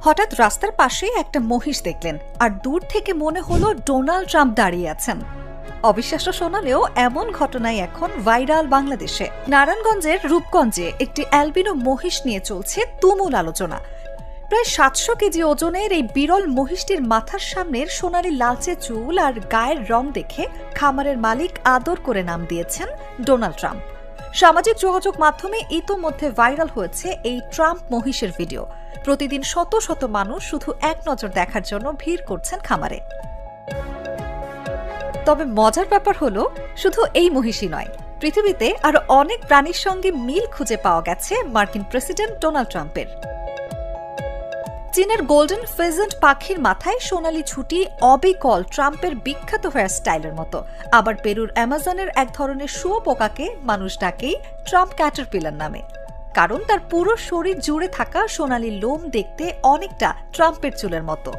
হঠাৎ রাস্তার পাশেই একটা মহিষ দেখলেন আর দূর থেকে মনে হলো ডোনাল্ড ট্রাম্প দাঁড়িয়ে আছেন। অবিশ্বাস্য শোনালেও এমন ঘটনাই এখন ভাইরাল বাংলাদেশে। নারায়ণগঞ্জের রূপগঞ্জে একটি অ্যালবিনো মহিষ নিয়ে চলছে তুমুল আলোচনা। প্রায় ৭০০ কেজি ওজনের এই বিরল মহিষটির মাথার সামনের সোনালি লালচে চুল আর গায়ের রং দেখে খামারের মালিক আদর করে নাম দিয়েছেন ডোনাল্ড ট্রাম্প। সামাজিক যোগাযোগ মাধ্যমে ইতোমধ্যে ভাইরাল হয়েছে এই ট্রাম্প মহিষের ভিডিও। প্রতিদিন শত শত মানুষ শুধু এক নজর দেখার জন্য ভিড় করছেন খামারে। তবে মজার ব্যাপার হলো, শুধু এই মহিষই নয়, পৃথিবীতে আরো অনেক প্রাণীর সঙ্গে মিল খুঁজে পাওয়া গেছে মার্কিন প্রেসিডেন্ট ডোনাল্ড ট্রাম্পের। চীনের গোল্ডেন ফেজেন্ট পাখির মাথায় সোনালি ছুটি অবিকল ট্রাম্পের বিখ্যাত হেয়ার স্টাইলের মতো। আবার পেরুর অ্যামাজনের এক ধরনের শুঁয়োপোকাকে মানুষ ডাকেই ট্রাম্প ক্যাটারপিলার নামে, কারণ তার পুরো শরীর জুড়ে থাকা সোনালি লোম দেখতে অনেকটা ট্রাম্পের চুলের মতো।